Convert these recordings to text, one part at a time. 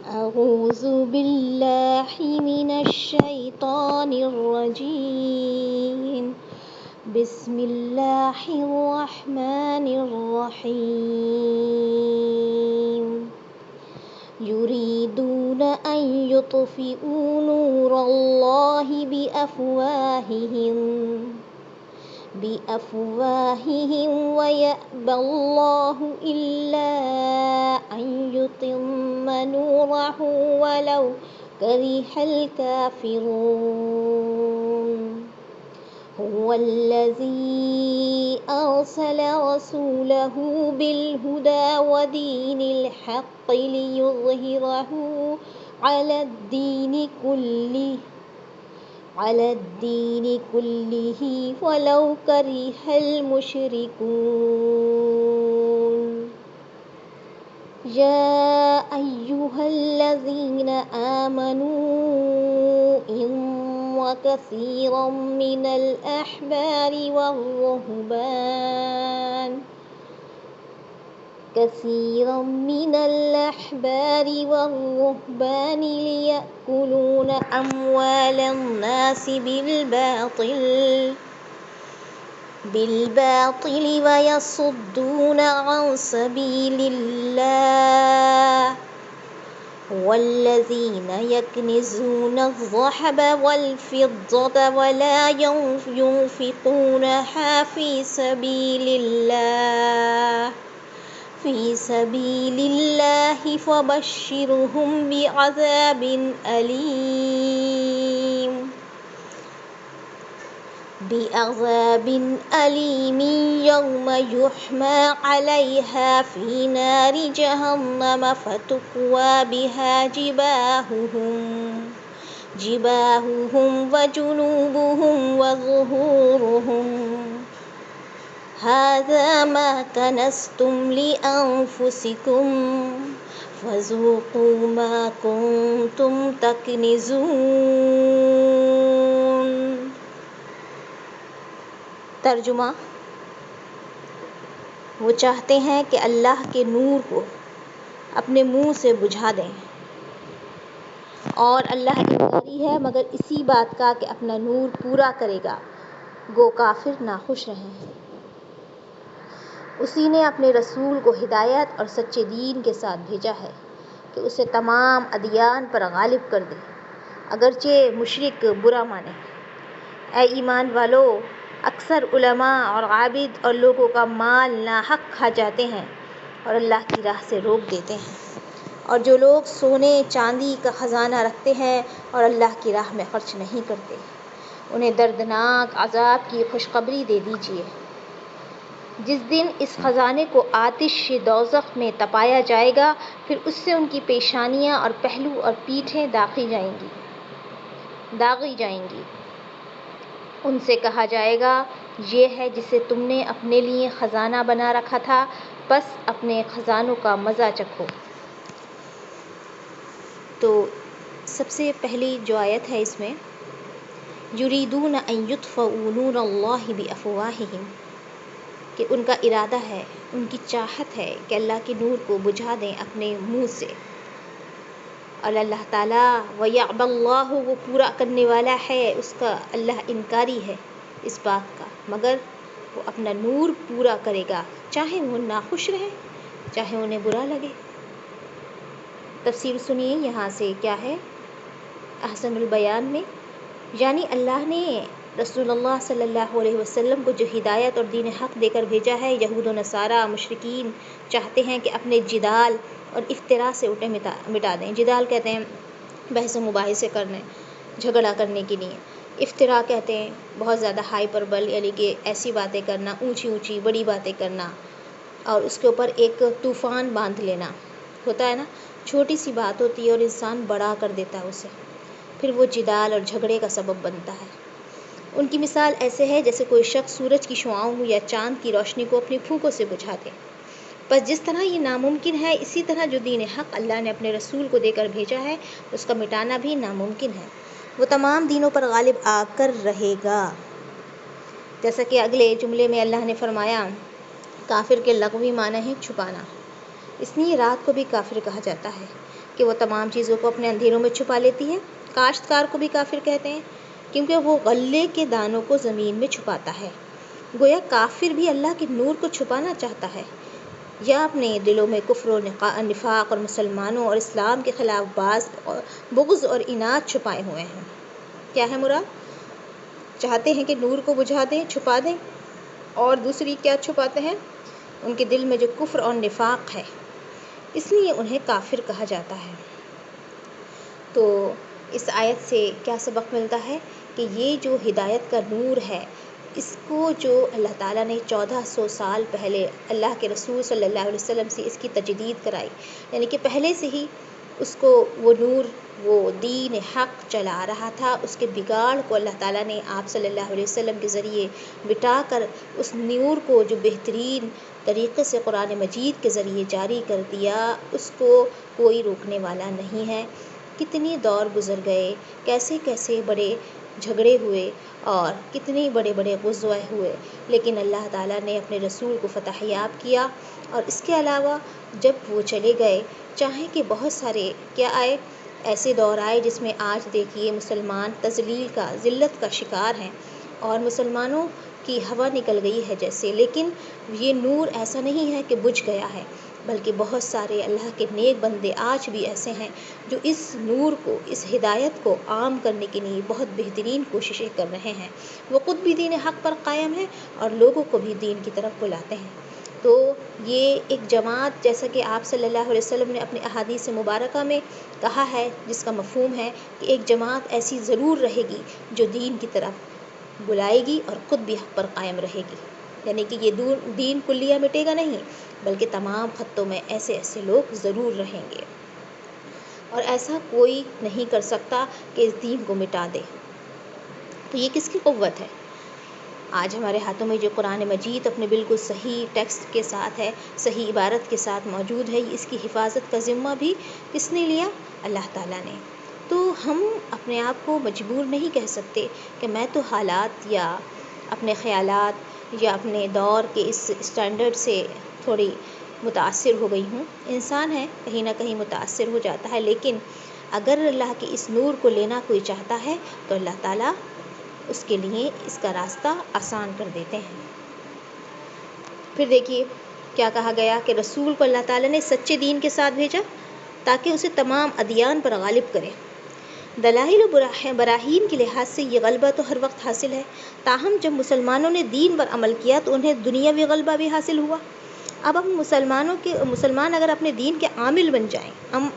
أعوذ بالله من الشيطان الرجيم بسم الله الرحمن الرحيم يريدون أن يطفئوا نور الله بأفواههم ويأبى الله إلا أن يتم نوره ولو كره الكافرون هو الذي أرسل رسوله بالهدى ودين الحق ليظهره على الدين كله ولو كره المشركون يا أيها الذين آمنوا إن كثيرا من الأحبار والرهبان ليأكلون أموال الناس بالباطل ويصدون عن سبيل الله والذين يكنزون الذهب والفضة ولا ينفقونها في سبيل الله فبشرهم بعذاب أليم يوم يحمى عليها في نار جهنم فتكوى بها جباههم وجنوبهم وظهورهم هذا ما كنزتم لأنفسكم فذوقوا ما كنتم تكنزون۔ ترجمہ: وہ چاہتے ہیں کہ اللہ کے نور کو اپنے منہ سے بجھا دیں، اور اللہ انکاری ہے مگر اسی بات کا کہ اپنا نور پورا کرے گا، گو کافر ناخوش رہیں۔ اسی نے اپنے رسول کو ہدایت اور سچے دین کے ساتھ بھیجا ہے کہ اسے تمام ادیان پر غالب کر دے، اگرچہ مشرک برا مانیں۔ اے ایمان والو، اکثر علماء اور عابد اور لوگوں کا مال ناحق کھا جاتے ہیں اور اللہ کی راہ سے روک دیتے ہیں، اور جو لوگ سونے چاندی کا خزانہ رکھتے ہیں اور اللہ کی راہ میں خرچ نہیں کرتے، انہیں دردناک عذاب کی خوشخبری دے دیجیے۔ جس دن اس خزانے کو آتش دوزخ میں تپایا جائے گا، پھر اس سے ان کی پیشانیاں اور پہلو اور پیٹھیں داغی جائیں گی۔ ان سے کہا جائے گا، یہ ہے جسے تم نے اپنے لیے خزانہ بنا رکھا تھا، بس اپنے خزانوں کا مزہ چکھو۔ تو سب سے پہلی جو آیت ہے اس میں یریدون ان یطفئوا نور اللہ بافواہہم، کہ ان کا ارادہ ہے، ان کی چاہت ہے کہ اللہ کے نور کو بجھا دیں اپنے منہ سے، اور اللہ تعالیٰ وَيَعْبَ اللَّهُ، وہ پورا کرنے والا ہے، اس کا اللہ انکاری ہے اس بات کا، مگر وہ اپنا نور پورا کرے گا، چاہے وہ ناخوش رہے، چاہے انہیں برا لگے۔ تفسیر سنیے یہاں سے کیا ہے احسن البیان میں، یعنی اللہ نے رسول اللہ صلی اللہ علیہ وسلم کو جو ہدایت اور دین حق دے کر بھیجا ہے، یہود و نصارہ مشرکین چاہتے ہیں کہ اپنے جدال اور افتراء سے انہیں مٹا دیں۔ جدال کہتے ہیں بحث و مباحثے کرنے، جھگڑا کرنے کے لیے۔ افتراء کہتے ہیں بہت زیادہ ہائپربل، یعنی کہ ایسی باتیں کرنا، اونچی اونچی بڑی باتیں کرنا، اور اس کے اوپر ایک طوفان باندھ لینا ہوتا ہے نا، چھوٹی سی بات ہوتی ہے اور انسان بڑا کر دیتا ہے اسے، پھر وہ جدال اور جھگڑے کا سبب بنتا ہے۔ ان کی مثال ایسے ہے جیسے کوئی شخص سورج کی شعاؤں یا چاند کی روشنی کو اپنی پھونکوں سے بجھا دے۔ بس جس طرح یہ ناممکن ہے، اسی طرح جو دین حق اللہ نے اپنے رسول کو دے کر بھیجا ہے، اس کا مٹانا بھی ناممکن ہے۔ وہ تمام دینوں پر غالب آ کر رہے گا، جیسا کہ اگلے جملے میں اللہ نے فرمایا، کافر کے لغوی معنی ہے چھپانا، اس لیے رات کو بھی کافر کہا جاتا ہے۔ کہ وہ تمام چیزوں کو اپنے اندھیروں میں چھپا لیتی ہے۔ کاشتکار کو بھی کافر کہتے ہیں کیونکہ وہ غلے کے دانوں کو زمین میں چھپاتا ہے۔ گویا کافر بھی اللہ کے نور کو چھپانا چاہتا ہے، یا اپنے دلوں میں کفر و نفاق اور مسلمانوں اور اسلام کے خلاف بغض اور اناد چھپائے ہوئے ہیں۔ کیا ہے مراد؟ چاہتے ہیں کہ نور کو بجھا دیں، چھپا دیں، اور دوسری کیا چھپاتے ہیں؟ ان کے دل میں جو کفر اور نفاق ہے، اس لیے انہیں کافر کہا جاتا ہے۔ تو اس آیت سے کیا سبق ملتا ہے کہ یہ جو ہدایت کا نور ہے، اس کو جو اللہ تعالیٰ نے 1400 سال پہلے اللہ کے رسول صلی اللہ علیہ وسلم سے اس کی تجدید کرائی، یعنی کہ پہلے سے ہی اس کو وہ نور، وہ دین حق چلا رہا تھا، اس کے بگاڑ کو اللہ تعالیٰ نے آپ صلی اللہ علیہ وسلم کے ذریعے مٹا کر اس نور کو جو بہترین طریقے سے قرآن مجید کے ذریعے جاری کر دیا، اس کو کوئی روکنے والا نہیں ہے۔ کتنی دور گزر گئے، کیسے کیسے بڑے جھگڑے ہوئے اور کتنے بڑے بڑے غزوے ہوئے، لیکن اللہ تعالیٰ نے اپنے رسول کو فتح یاب کیا۔ اور اس کے علاوہ جب وہ چلے گئے، چاہیں کہ بہت سارے کیا آئے، ایسے دور آئے جس میں آج دیکھیے مسلمان تذلیل کا، ذلت کا شکار ہیں، اور مسلمانوں کی ہوا نکل گئی ہے جیسے، لیکن یہ نور ایسا نہیں ہے کہ بجھ گیا ہے، بلکہ بہت سارے اللہ کے نیک بندے آج بھی ایسے ہیں جو اس نور کو، اس ہدایت کو عام کرنے کے لیے بہت بہترین کوششیں کر رہے ہیں۔ وہ خود بھی دین حق پر قائم ہے اور لوگوں کو بھی دین کی طرف بلاتے ہیں۔ تو یہ ایک جماعت، جیسا کہ آپ صلی اللہ علیہ وسلم نے اپنے احادیث مبارکہ میں کہا ہے، جس کا مفہوم ہے کہ ایک جماعت ایسی ضرور رہے گی جو دین کی طرف بلائے گی اور خود بھی حق پر قائم رہے گی، یعنی کہ یہ دین کلیہ مٹے گا نہیں، بلکہ تمام خطوں میں ایسے ایسے لوگ ضرور رہیں گے، اور ایسا کوئی نہیں کر سکتا کہ اس دین کو مٹا دے۔ تو یہ کس کی قوت ہے؟ آج ہمارے ہاتھوں میں جو قرآن مجید اپنے بالکل صحیح ٹیکسٹ کے ساتھ ہے، صحیح عبارت کے ساتھ موجود ہے، اس کی حفاظت کا ذمہ بھی کس نے لیا؟ اللہ تعالیٰ نے۔ تو ہم اپنے آپ کو مجبور نہیں کہہ سکتے کہ میں تو حالات یا اپنے خیالات یا اپنے دور کے اس اسٹینڈرڈ سے تھوڑی متاثر ہو گئی ہوں۔ انسان ہے، کہیں نہ کہیں متاثر ہو جاتا ہے، لیکن اگر اللہ کے اس نور کو لینا کوئی چاہتا ہے تو اللہ تعالیٰ اس کے لیے اس کا راستہ آسان کر دیتے ہیں۔ پھر دیکھیے کیا کہا گیا کہ رسول کو اللہ تعالیٰ نے سچے دین کے ساتھ بھیجا تاکہ اسے تمام ادیان پر غالب کرے۔ دلائل و براہین کے لحاظ سے یہ غلبہ تو ہر وقت حاصل ہے، تاہم جب مسلمانوں نے دین پر عمل کیا تو انہیں دنیاوی غلبہ بھی حاصل ہوا۔ اب ہم مسلمان اگر اپنے دین کے عامل بن جائیں،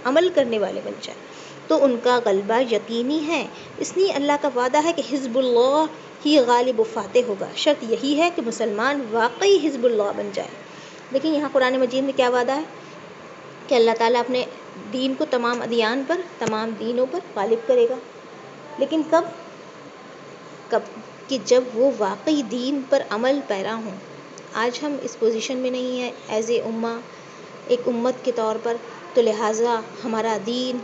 عمل کرنے والے بن جائیں، تو ان کا غلبہ یقینی ہے۔ اس لیے اللہ کا وعدہ ہے کہ حزب اللہ ہی غالب و فاتح ہوگا۔ شرط یہی ہے کہ مسلمان واقعی حزب اللہ بن جائے۔ لیکن یہاں قرآن مجید میں کیا وعدہ ہے کہ اللہ تعالیٰ اپنے دین کو تمام ادیان پر، تمام دینوں پر غالب کرے گا، لیکن کب کہ جب وہ واقعی دین پر عمل پیرا ہوں۔ آج ہم اس پوزیشن میں نہیں ہیں ایز اے امہ، ایک امت کے طور پر، تو لہٰذا ہمارا دین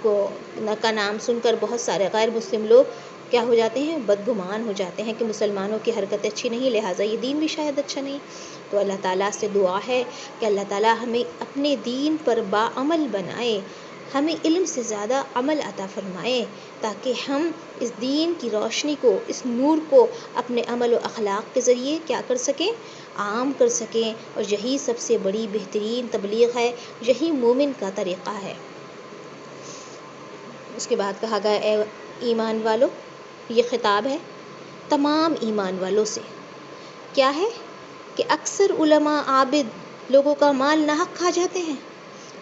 کا نام سن کر بہت سارے غیر مسلم لوگ کیا ہو جاتے ہیں؟ بدگمان ہو جاتے ہیں کہ مسلمانوں کی حرکتیں اچھی نہیں، لہٰذا یہ دین بھی شاید اچھا نہیں۔ تو اللہ تعالیٰ سے دعا ہے کہ اللہ تعالیٰ ہمیں اپنے دین پر باعمل بنائے، ہمیں علم سے زیادہ عمل عطا فرمائے، تاکہ ہم اس دین کی روشنی کو، اس نور کو اپنے عمل و اخلاق کے ذریعے کیا کر سکیں؟ عام کر سکیں، اور یہی سب سے بڑی بہترین تبلیغ ہے، یہی مومن کا طریقہ ہے۔ اس کے بعد کہا گیا اے ایمان والو، یہ خطاب ہے تمام ایمان والوں سے۔ کیا ہے کہ اکثر علماء عابد لوگوں کا مال ناحق کھا جاتے ہیں۔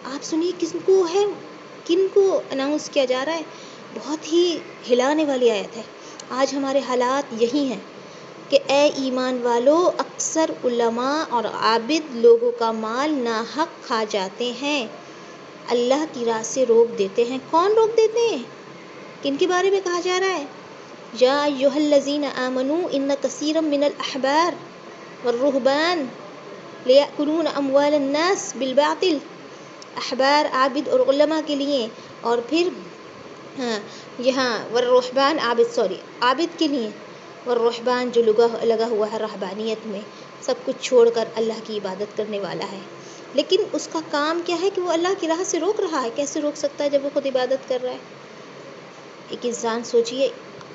آپ سنیے کن کو اناؤنس کیا جا رہا ہے؟ بہت ہی ہلانے والی آیت ہے۔ آج ہمارے حالات یہی ہیں کہ اے ایمان والو، اکثر علماء اور عابد لوگوں کا مال ناحق کھا جاتے ہیں، اللہ کی راہ سے روک دیتے ہیں۔ کون روک دیتے ہیں؟ کن کے بارے میں کہا جا رہا ہے؟ یا ایھا الذین آمنوا ان کثیرا من الاحبار والرہبان لیأکلون اموال الناس بالباطل۔ احبار، عابد اور علماء کے لیے، اور پھر یہاں والرہبان، عابد کے لیے، والرہبان جو لگا ہوا ہے رہبانیت میں، سب کچھ چھوڑ کر اللہ کی عبادت کرنے والا ہے، لیکن اس کا کام کیا ہے کہ وہ اللہ کی راہ سے روک رہا ہے. کیسے روک سکتا ہے جب وہ خود عبادت کر رہا ہے؟ ایک انسان سوچئے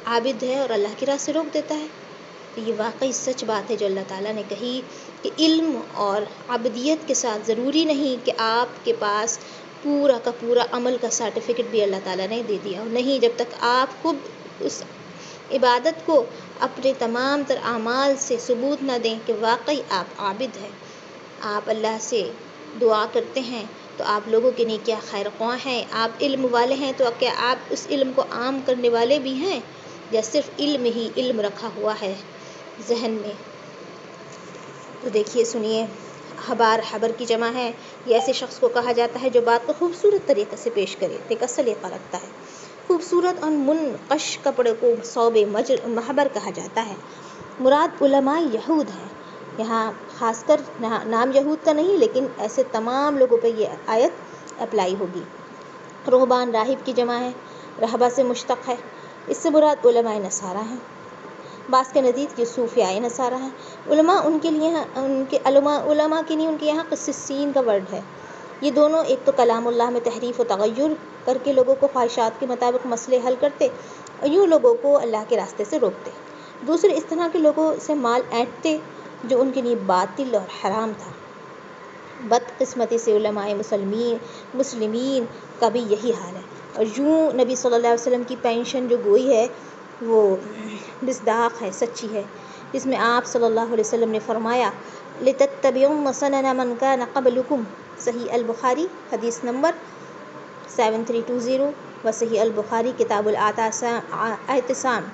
عابد ہے اور اللہ کی راہ سے روک دیتا ہے. تو یہ واقعی سچ بات ہے جو اللہ تعالیٰ نے کہی کہ علم اور عبدیت کے ساتھ ضروری نہیں کہ آپ کے پاس پورا کا پورا عمل کا سرٹیفکیٹ بھی اللہ تعالیٰ نے دے دیا. نہیں، جب تک آپ خود اس عبادت کو اپنے تمام تر اعمال سے ثبوت نہ دیں کہ واقعی آپ عابد ہیں، آپ اللہ سے دعا کرتے ہیں، تو آپ لوگوں کے نیک یا خیر خواہ ہیں، آپ علم والے ہیں، تو کیا آپ اس علم کو عام کرنے والے بھی ہیں یا صرف علم ہی علم رکھا ہوا ہے ذہن میں؟ تو دیکھیے، سنیے، حبر کی جمع ہے. یہ ایسے شخص کو کہا جاتا ہے جو بات کو خوبصورت طریقے سے پیش کرے، ایک سلیقہ رکھتا ہے. خوبصورت اور منقش کپڑے کو ثوب محبر کہا جاتا ہے. مراد علماء یہود ہیں. یہاں خاص کر نام یہود کا نہیں، لیکن ایسے تمام لوگوں پہ یہ آیت اپلائی ہوگی. رہبان راہب کی جمع ہے، رہبہ سے مشتق ہے. اس سے مراد علماء نصارہ ہیں. بعض کے نزدیک یہ صوفیاء نصارہ ہیں. علماء ان کے لیے علماء کے لیے ان کے یہاں قسیسین کا ورڈ ہے. یہ دونوں ایک تو کلام اللہ میں تحریف و تغیر کر کے لوگوں کو خواہشات کے مطابق مسئلے حل کرتے اور یوں لوگوں کو اللہ کے راستے سے روکتے. دوسرے اس طرح کے لوگوں سے مال اینٹتے جو ان کے لیے باطل اور حرام تھا. بدقسمتی سے علماء مسلمین کا بھی یہی حال ہے. اور یوں نبی صلی اللہ علیہ وسلم کی پینشن جو گوئی ہے وہ مصداق ہے، سچی ہے، جس میں آپ صلی اللہ علیہ وسلم نے فرمایا لِتَتَّبِعُنَّ سَنَنَ مَنْ كَانَ قَبْلُكُمْ. صحیح البخاری حدیث نمبر 7320 و صحیح البخاری کتاب الاعتصام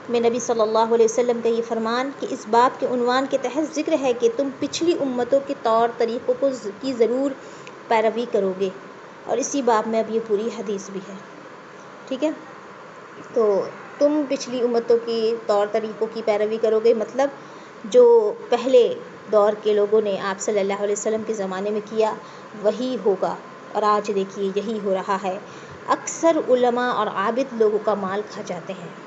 میں نبی صلی اللہ علیہ وسلم کا یہ فرمان کہ اس باب کے عنوان کے تحت ذکر ہے کہ تم پچھلی امتوں کے طور طریقوں کی ضرور پیروی کرو گے، اور اسی باب میں اب یہ پوری حدیث بھی ہے. ٹھیک ہے، تو تم پچھلی امتوں کی طور طریقوں کی پیروی کرو گے، مطلب جو پہلے دور کے لوگوں نے آپ صلی اللہ علیہ وسلم کے زمانے میں کیا وہی ہوگا. اور آج دیکھیے یہی ہو رہا ہے. اکثر علماء اور عابد لوگوں کا مال کھا جاتے ہیں.